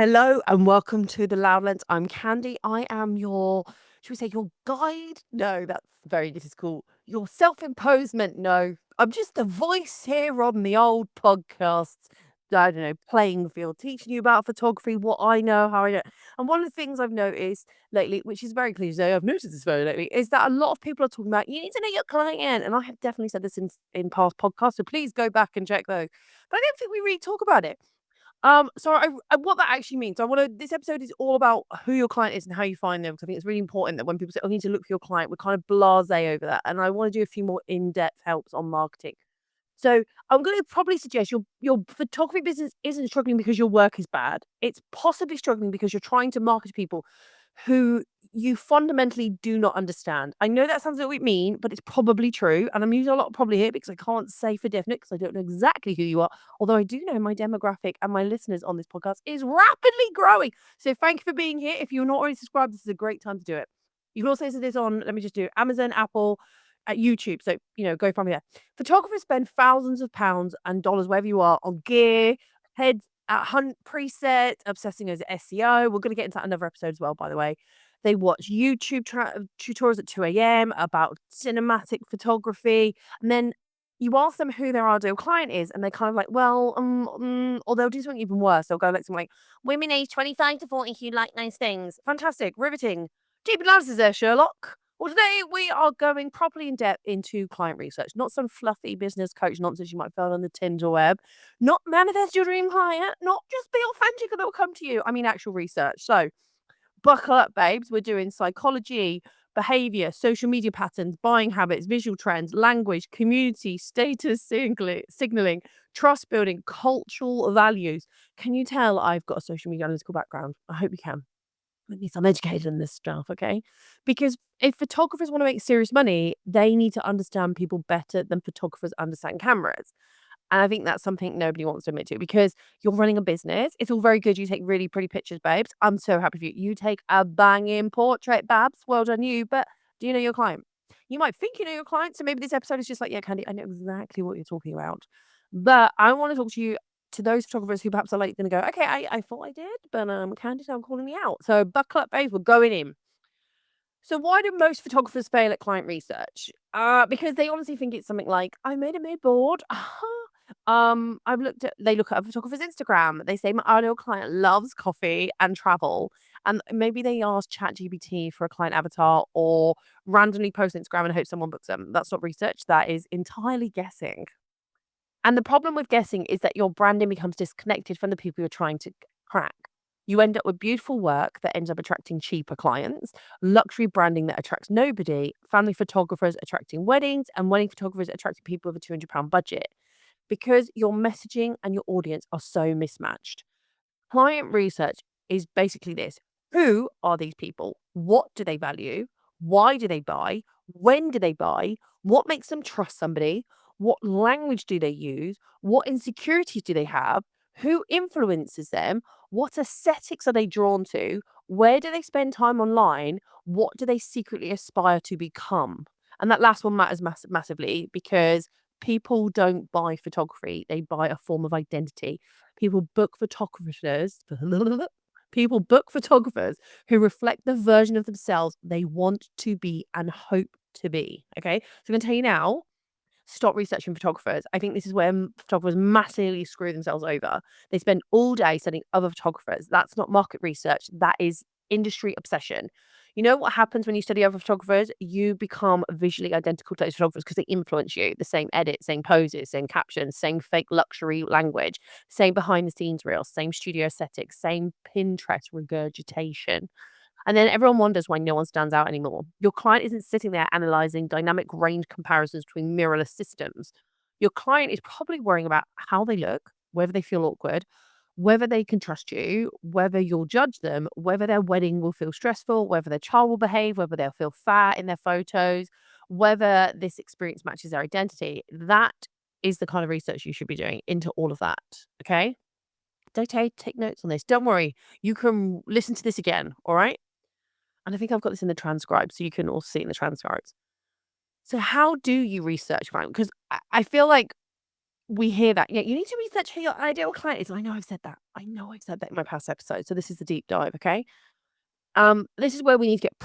Hello and welcome to the Loud Lens. I'm Khandie. I am your, should we say, your guide? No, that's very difficult. Your self-imposement? No, I'm just the voice here on the old podcasts. I don't know, playing field, teaching you about photography, what I know, how I know. And one of the things I've noticed lately, which is very cliche, I've noticed this very lately, is that a lot of people are talking about you need to know your client, and I have definitely said this in past podcasts. So please go back and check those. But I don't think we really talk about it. So what that actually means, I wanna this episode is all about who your client is and how you find them, because I think it's really important that when people say, "I need to look for your client," we're kind of blasé over that, and I wanna do a few more in-depth helps on marketing. So, I'm gonna probably suggest your photography business isn't struggling because your work is bad. It's possibly struggling because you're trying to market to people who you fundamentally do not understand. I know that sounds a little bit mean, but it's probably true, and I'm using a lot of probably here because I can't say for definite because I don't know exactly who you are, although I do know my demographic and my listeners on this podcast is rapidly growing. So thank you for being here. If you're not already subscribed, this is a great time to do it. You can also listen to this on, let me just do Amazon, Apple, at YouTube. So, go from there. Photographers spend thousands of pounds and dollars, wherever you are, on gear, heads, hunt preset, obsessing over SEO. We're going to get into that another episode as well, by the way. They watch YouTube tutorials at 2 a.m. about cinematic photography. And then you ask them who their ideal client is, and they're kind of like, well, or they'll do something even worse. They'll go like something like, women aged 25 to 40 who like nice things. Fantastic, riveting. Deep analysis there, Sherlock. Well, today we are going properly in depth into client research, not some fluffy business coach nonsense you might find on the Tinder web, not manifest your dream client, not just be authentic and they'll come to you. I mean, actual research. So, buckle up, babes. We're doing psychology, behavior, social media patterns, buying habits, visual trends, language, community, status signaling, trust building, cultural values. Can you tell I've got a social media analytical background? I hope you can. At least I'm educated in this stuff, okay? Because if photographers want to make serious money, they need to understand people better than photographers understand cameras. And I think that's something nobody wants to admit to because you're running a business. It's all very good. You take really pretty pictures, babes. I'm so happy for you. You take a banging portrait, babs. Well done, you. But do you know your client? You might think you know your client. So maybe this episode is just like, yeah, Candy, I know exactly what you're talking about. But I want to talk to you, to those photographers who perhaps are like going to go, okay, I thought I did, but Candy, I'm calling me out. So buckle up, babes. We're going in. So why do most photographers fail at client research? Because they honestly think it's something like, I made a mood board. They look at a photographer's Instagram. They say my ideal client loves coffee and travel. And maybe they ask ChatGPT for a client avatar or randomly post on Instagram and hope someone books them. That's not research. That is entirely guessing. And the problem with guessing is that your branding becomes disconnected from the people you're trying to crack. You end up with beautiful work that ends up attracting cheaper clients, luxury branding that attracts nobody, family photographers attracting weddings, and wedding photographers attracting people with a £200 budget because your messaging and your audience are so mismatched. Client research is basically this: who are these people? What do they value? Why do they buy? When do they buy? What makes them trust somebody? What language do they use? What insecurities do they have? Who influences them? What aesthetics are they drawn to? Where do they spend time online? What do they secretly aspire to become? And that last one matters massively because people don't buy photography, they buy a form of identity. People book photographers people book photographers who reflect the version of themselves they want to be and hope to be, okay? So I'm gonna tell you now, stop researching photographers. I think this is where photographers massively screw themselves over. They spend all day studying other photographers. That's not market research, that is industry obsession. You know what happens when you study other photographers? You become visually identical to those photographers because they influence you. The same edit, same poses, same captions, same fake luxury language, same behind the scenes reels, same studio aesthetics, same Pinterest regurgitation. And then everyone wonders why no one stands out anymore. Your client isn't sitting there analyzing dynamic range comparisons between mirrorless systems. Your client is probably worrying about how they look, whether they feel awkward, whether they can trust you, whether you'll judge them, whether their wedding will feel stressful, whether their child will behave, whether they'll feel fat in their photos, whether this experience matches their identity. That is the kind of research you should be doing into all of that. Okay? Don't take notes on this. Don't worry. You can listen to this again. All right. And I think I've got this in the transcribed, so you can also see it in the transcribes. So how do you research crime? Because I feel like we hear that. Yeah, you need to research who your ideal client is. I know I've said that. I know I've said that in my past episode. So this is the deep dive, okay? This is where we need to get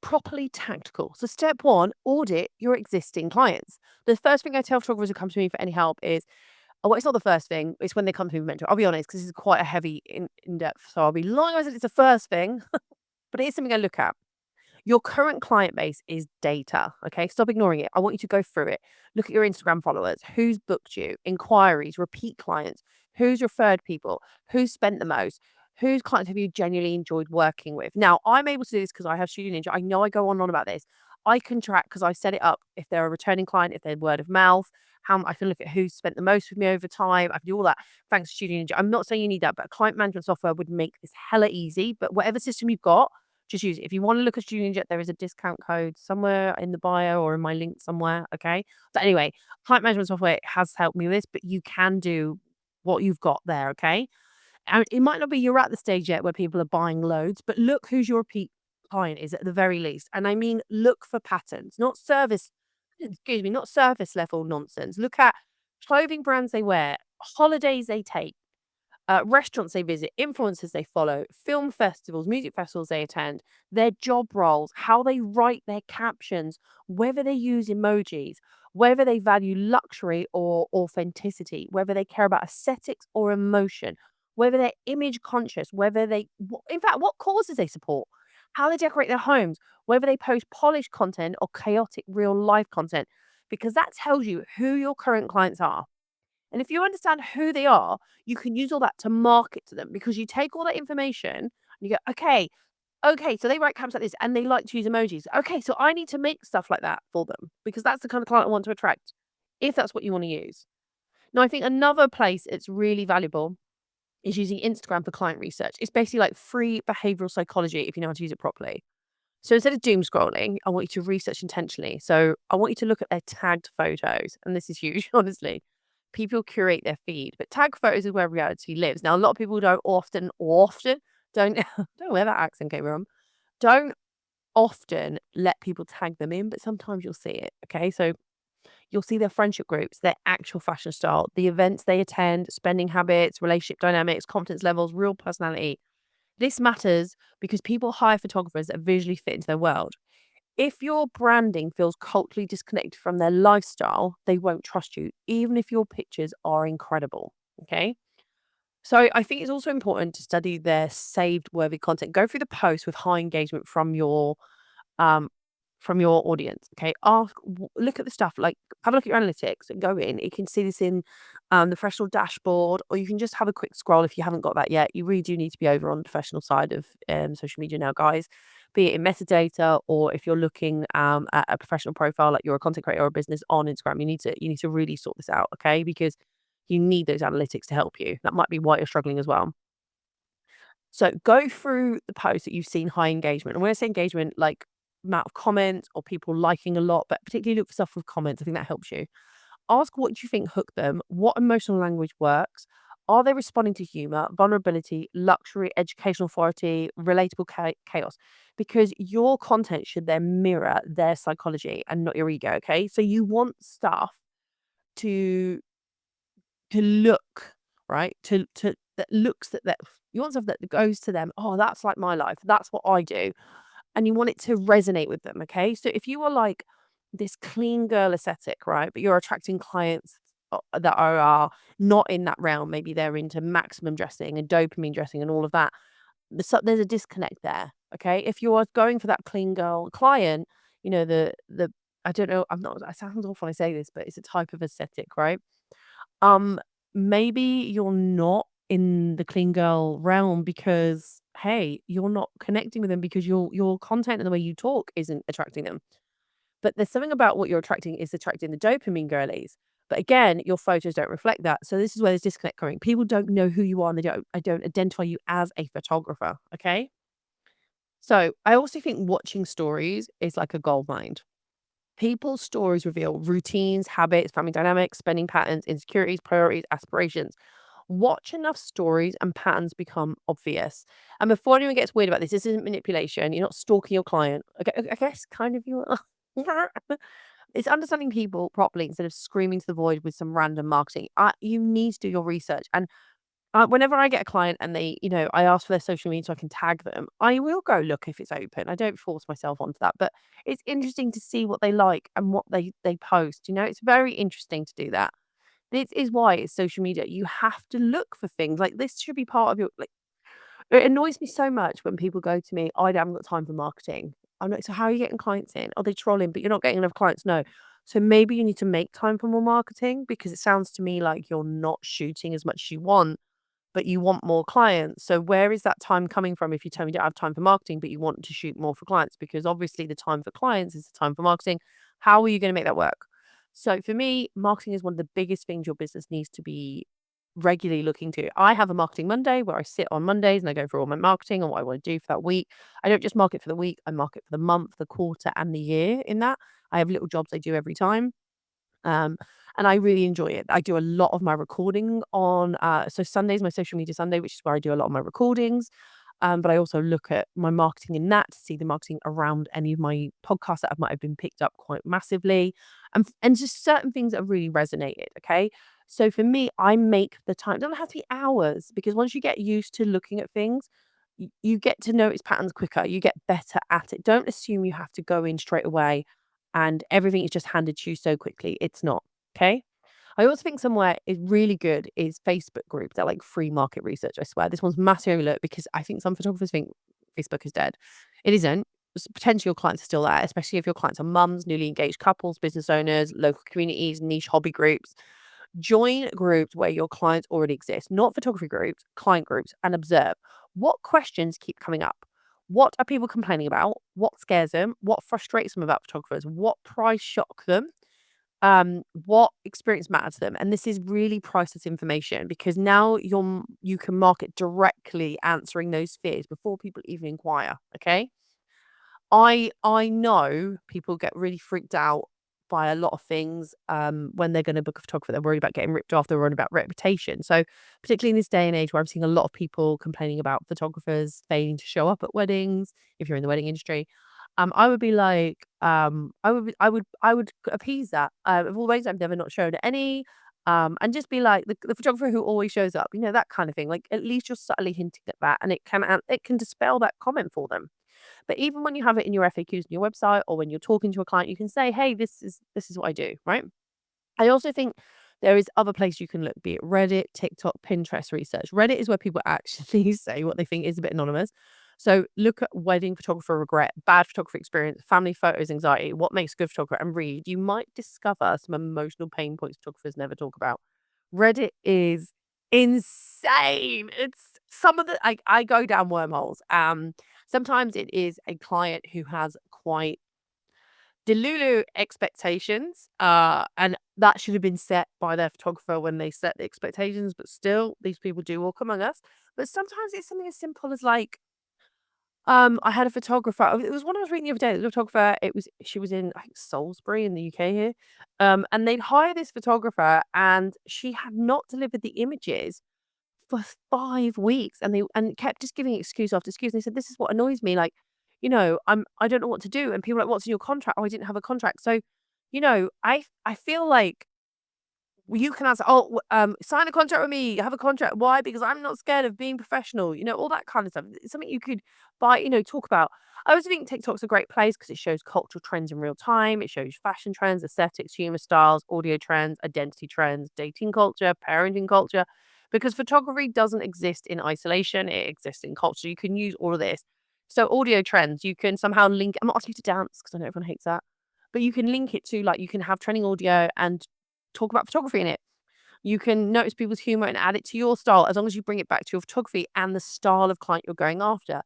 properly tactical. So step one, audit your existing clients. The first thing I tell photographers who come to me for any help is, oh, well, it's not the first thing. It's when they come to me for mentor. I'll be honest, because this is quite a heavy in depth. So I'll be lying if I said it's the first thing, but it is something I look at. Your current client base is data, okay? Stop ignoring it. I want you to go through it. Look at your Instagram followers. Who's booked you? Inquiries, repeat clients. Who's referred people? Who's spent the most? Whose clients have you genuinely enjoyed working with? Now, I'm able to do this because I have Studio Ninja. I know I go on and on about this. I can track because I set it up if they're a returning client, if they're word of mouth, how I can look at who's spent the most with me over time. I can do all that thanks to Studio Ninja. I'm not saying you need that, but client management software would make this hella easy. But whatever system you've got, just use it. If you want to look at Studio Ninja, there is a discount code somewhere in the bio or in my link somewhere. Okay. But anyway, client management software has helped me with this, but you can do what you've got there. Okay. And it might not be you're at the stage yet where people are buying loads, but look who's your repeat client is at the very least. And I mean, look for patterns, not service, excuse me, not service level nonsense. Look at clothing brands they wear, holidays they take, restaurants they visit, influencers they follow, film festivals, music festivals they attend, their job roles, how they write their captions, whether they use emojis, whether they value luxury or authenticity, whether they care about aesthetics or emotion, whether they're image conscious, whether they, in fact, what causes they support, how they decorate their homes, whether they post polished content or chaotic real life content, because that tells you who your current clients are. And if you understand who they are, you can use all that to market to them because you take all that information and you go, okay, so they write caps like this and they like to use emojis. Okay, so I need to make stuff like that for them because that's the kind of client I want to attract, if that's what you want to use. Now, I think another place it's really valuable is using Instagram for client research. It's basically like free behavioral psychology if you know how to use it properly. So instead of doom scrolling, I want you to research intentionally. So I want you to look at their tagged photos. And this is huge, honestly. People curate their feed, but tag photos is where reality lives. Now, a lot of people don't often don't don't know where that accent came from. Don't often let people tag them in, but sometimes you'll see it. Okay. So you'll see their friendship groups, their actual fashion style, the events they attend, spending habits, relationship dynamics, confidence levels, real personality. This matters because people hire photographers that visually fit into their world. If your branding feels culturally disconnected from their lifestyle, they won't trust you, even if your pictures are incredible. Okay. So I think it's also important to study their saved worthy content. Go through the posts with high engagement um from your audience. Okay. Look at the stuff, like have a look at your analytics and go in. You can see this in the professional dashboard, or you can just have a quick scroll if you haven't got that yet. You really do need to be over on the professional side of social media now, guys. Be it in metadata or if you're looking at a professional profile, like you're a content creator or a business on Instagram, you need to really sort this out, okay? Because you need those analytics to help you. That might be why you're struggling as well. So go through the posts that you've seen high engagement. And when I say engagement, like amount of comments or people liking a lot, but particularly look for stuff with comments. I think that helps you. Ask what do you think hooked them? What emotional language works? Are they responding to humor, vulnerability, luxury, educational authority, relatable chaos? Because your content should then mirror their psychology and not your ego. Okay. So you want stuff to look right to that looks that you want stuff that goes to them. Oh, that's like my life. That's what I do, and you want it to resonate with them, okay? So if you are like this clean girl aesthetic, right, but you're attracting clients that are not in that realm, maybe they're into maximum dressing and dopamine dressing and all of that, there's a disconnect there, okay? If you are going for that clean girl client, the I don't know, I'm not, it sounds awful when I say this, but it's a type of aesthetic, right? Um, Maybe you're not in the clean girl realm because, hey, you're not connecting with them because your content and the way you talk isn't attracting them. But there's something about what you're attracting is attracting the dopamine girlies. But again, your photos don't reflect that. So this is where there's disconnect coming. People don't know who you are and I don't identify you as a photographer. Okay. So I also think watching stories is like a gold mine. People's stories reveal routines, habits, family dynamics, spending patterns, insecurities, priorities, aspirations. Watch enough stories and patterns become obvious. And before anyone gets weird about this isn't manipulation. You're not stalking your client. Okay, I guess kind of you are. It's understanding people properly instead of screaming to the void with some random marketing. You need to do your research. And whenever I get a client and they, I ask for their social media so I can tag them, I will go look if it's open. I don't force myself onto that, but it's interesting to see what they like and what they post. It's very interesting to do that. This is why it's social media. You have to look for things like this should be part of your like. It annoys me so much when people go to me, I haven't got time for marketing. I'm like, so how are you getting clients in? Are they trolling? But you're not getting enough clients. No. So maybe you need to make time for more marketing because it sounds to me like you're not shooting as much as you want, but you want more clients. So where is that time coming from if you tell me you don't have time for marketing, but you want to shoot more for clients? Because obviously the time for clients is the time for marketing. How are you going to make that work? So for me, marketing is one of the biggest things your business needs to be regularly looking to. I have a marketing Monday where I sit on Mondays and I go through all my marketing and what I want to do for that week. I don't just market for the week, I market for the month, the quarter, and the year in that. I have little jobs I do every time. Um, and I really enjoy it. I do a lot of my recording on so Sunday's my social media Sunday, which is where I do a lot of my recordings. But I also look at my marketing in that to see the marketing around any of my podcasts that might have been picked up quite massively. And just certain things that have really resonated. Okay. So for me, I make the time. It doesn't have to be hours because once you get used to looking at things, you get to notice patterns quicker. You get better at it. Don't assume you have to go in straight away and everything is just handed to you so quickly. It's not. Okay. I also think somewhere is really good is Facebook groups. They're like free market research, I swear. This one's massively overlooked because I think some photographers think Facebook is dead. It isn't. Potentially your clients are still there, especially if your clients are mums, newly engaged couples, business owners, local communities, niche hobby groups. Join groups where your clients already exist, not photography groups, client groups, and observe what questions keep coming up. What are people complaining about? What scares them? What frustrates them about photographers? What price shock them? What experience matters to them? And this is really priceless information because now you can market directly answering those fears before people even inquire. Okay. I know people get really freaked out by a lot of things when they're going to book a photographer. They're worried about getting ripped off. They're worried about reputation. So particularly in this day and age where I'm seeing a lot of people complaining about photographers failing to show up at weddings, if you're in the wedding industry, I would be like, I would appease that. Of all ways, I've never not shown any. And just be like the photographer who always shows up, that kind of thing. Like at least you're subtly hinting at that, and it can dispel that comment for them. But even when you have it in your FAQs on your website or when you're talking to a client, you can say, "Hey, this is what I do," right? I also think there is other places you can look, be it Reddit, TikTok, Pinterest research. Reddit is where people actually say what they think is a bit anonymous. So look at wedding photographer regret, bad photography experience, family photos anxiety, what makes a good photographer, and read. You might discover some emotional pain points photographers never talk about. Reddit is insane. It's some of the I go down wormholes. Sometimes it is a client who has quite Delulu expectations, and that should have been set by their photographer when they set the expectations, but still, these people do walk among us. But sometimes it's something as simple as like, I had a photographer. It was one I was reading the other day. The photographer, she was in I think Salisbury in the UK here, and they'd hire this photographer, and she had not delivered the images for 5 weeks, and they kept just giving excuse after excuse, and they said, "This is what annoys me, like, I don't know what to do," and people were like, "What's in your contract?" "Oh, I didn't have a contract." So, I feel like you can answer, "Oh, sign a contract with me, have a contract." Why? Because I'm not scared of being professional, all that kind of stuff. It's something you could buy, talk about. I also think TikTok's a great place because it shows cultural trends in real time. It shows fashion trends, aesthetics, humor styles, audio trends, identity trends, dating culture, parenting culture. Because photography doesn't exist in isolation, it exists in culture. You can use all of this. So audio trends, you can somehow link. I'm not asking you to dance because I know everyone hates that, but you can link it to like you can have trending audio and talk about photography in it. You can notice people's humor and add it to your style as long as you bring it back to your photography and the style of client you're going after.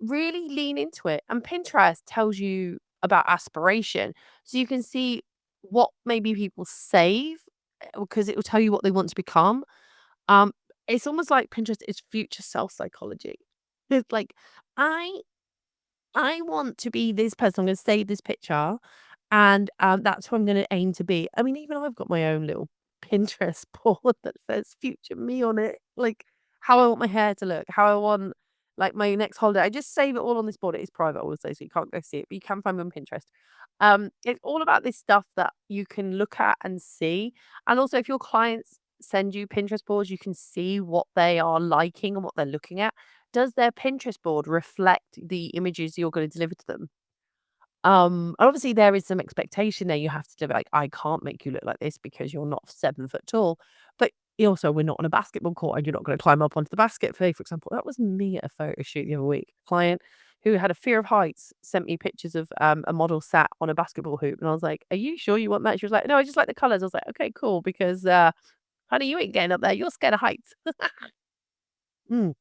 Really lean into it. And Pinterest tells you about aspiration. So you can see what maybe people save because it will tell you what they want to become. Um, it's almost like Pinterest is future self psychology. It's like, I I want to be this person. I'm going to save this picture, and that's who I'm going to aim to be. I mean, even I've got my own little Pinterest board that says "future me" on it, like how I want my hair to look, how I want Like my next holiday, I just save it all on this board. It is private also, so you can't go see it, but you can find me on Pinterest. It's all about this stuff that you can look at and see. And also, if your clients send you Pinterest boards, you can see what they are liking and what they're looking at. Does their Pinterest board reflect the images you're going to deliver to them? And obviously there is some expectation there. You have to do like, I can't make you look like this because you're not 7 foot tall. But also, we're not on a basketball court and you're not going to climb up onto the basket. For example, that was me at a photo shoot the other week. Client who had a fear of heights sent me pictures of a model sat on a basketball hoop. And I was like, are you sure you want that? She was like, no, I just like the colors. I was like, okay, cool. Because, honey, you ain't getting up there. You're scared of heights. Mm,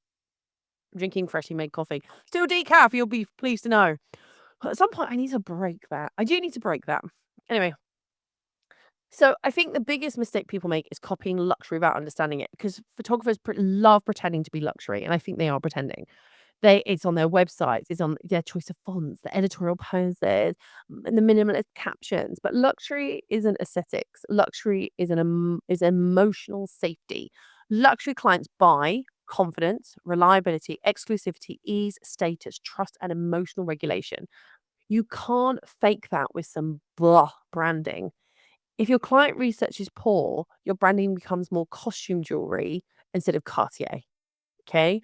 drinking freshly made coffee. Still decaf, you'll be pleased to know. At some point, I need to break that. I do need to break that. Anyway, so I think the biggest mistake people make is copying luxury without understanding it because photographers love pretending to be luxury, and I think they are pretending. It's on their websites, it's on their choice of fonts, the editorial poses, and the minimalist captions. But luxury isn't aesthetics. Luxury is emotional safety. Luxury clients buy confidence, reliability, exclusivity, ease, status, trust, and emotional regulation. You can't fake that with some blah branding. If your client research is poor, your branding becomes more costume jewelry instead of Cartier. Okay.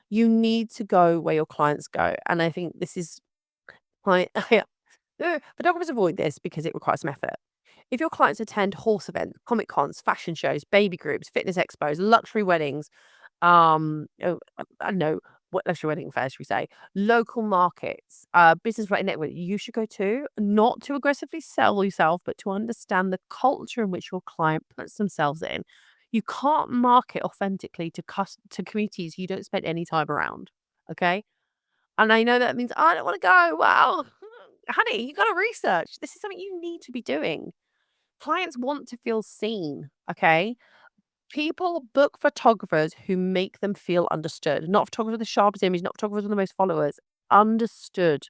You need to go where your clients go. And I think this is my photographers avoid this because it requires some effort. If your clients attend horse events, comic cons, fashion shows, baby groups, fitness expos, luxury weddings, I don't know, what luxury wedding fairs should we say, local markets, business related network, you should go to, not to aggressively sell yourself, but to understand the culture in which your client puts themselves in. You can't market authentically to communities you don't spend any time around. Okay. And I know that means I don't want to go. Well, honey, you got to research. This is something you need to be doing. Clients want to feel seen. Okay. People book photographers who make them feel understood, not photographers with the sharpest image, not photographers with the most followers. Understood.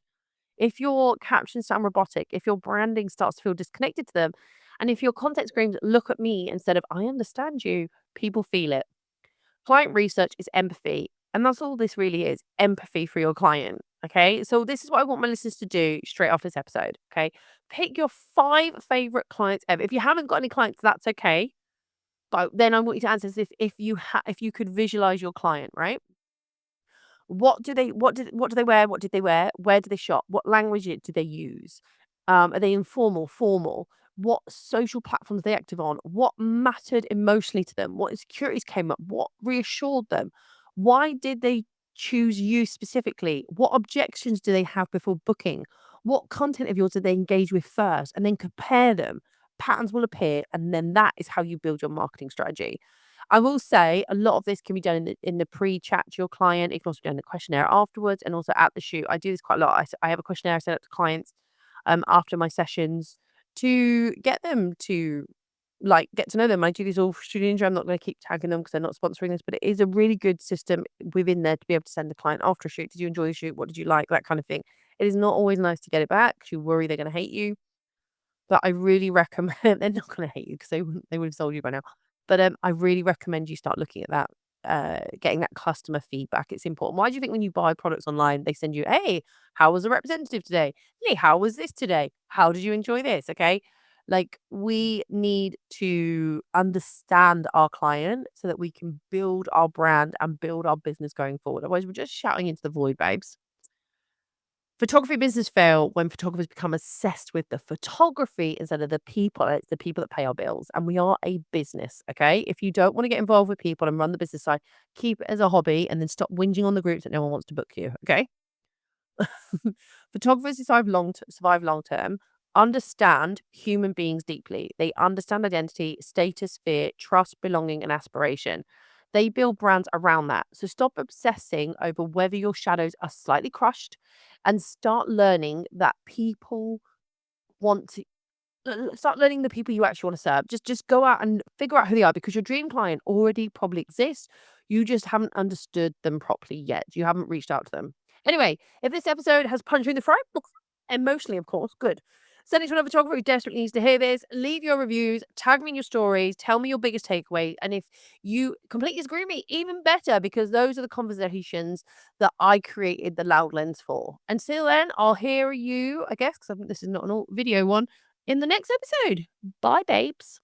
If your captions sound robotic, if your branding starts to feel disconnected to them, and if your content screams, look at me instead of I understand you, people feel it. Client research is empathy. And that's all this really is, empathy for your client. Okay. So this is what I want my listeners to do straight off this episode. Okay. Pick your 5 favorite clients ever. If you haven't got any clients, that's okay. But then I want you to answer as if you could visualize your client, right? What do they wear? What did they wear? Where do they shop? What language do they use? Are they informal, formal? What social platforms are they active on? What mattered emotionally to them? What insecurities came up? What reassured them? Why did they choose you specifically? What objections do they have before booking? What content of yours do they engage with first? And then compare them. Patterns will appear, and then that is how you build your marketing strategy. I will say a lot of this can be done in the pre-chat to your client. It can also be done in the questionnaire afterwards and also at the shoot. I do this quite a lot. I have a questionnaire I send out to clients after my sessions to get them to like get to know them. I do these all for Studio Ninja. I'm not going to keep tagging them because they're not sponsoring this, but it is a really good system within there to be able to send the client after a shoot. Did you enjoy the shoot? What did you like? That kind of thing. It is not always nice to get it back because you worry they're going to hate you. But I really recommend they're not gonna hate you because they would have sold you by now. But, I really recommend you start looking at that, getting that customer feedback. It's important. Why do you think when you buy products online, they send you, "Hey, how was the representative today? Hey, how was this today? How did you enjoy this?" Okay? Like, we need to understand our client so that we can build our brand and build our business going forward. Otherwise, we're just shouting into the void, babes. Photography business fail when photographers become obsessed with the photography instead of the people. It's the people that pay our bills. And we are a business, okay? If you don't want to get involved with people and run the business side, keep it as a hobby and then stop whinging on the groups that no one wants to book you, okay? Photographers survive long term, understand human beings deeply. They understand identity, status, fear, trust, belonging, and aspiration. They build brands around that. So stop obsessing over whether your shadows are slightly crushed and start learning that people want to start learning the people you actually want to serve. Just go out and figure out who they are because your dream client already probably exists. You just haven't understood them properly yet. You haven't reached out to them. Anyway, if this episode has punched you in the throat, emotionally, of course, good. Send it to another photographer who desperately needs to hear this. Leave your reviews, tag me in your stories, tell me your biggest takeaway. And if you completely disagree with me, even better, because those are the conversations that I created the Loud Lens for. Until then, I'll hear you, I guess, because this is not an video one, in the next episode. Bye, babes.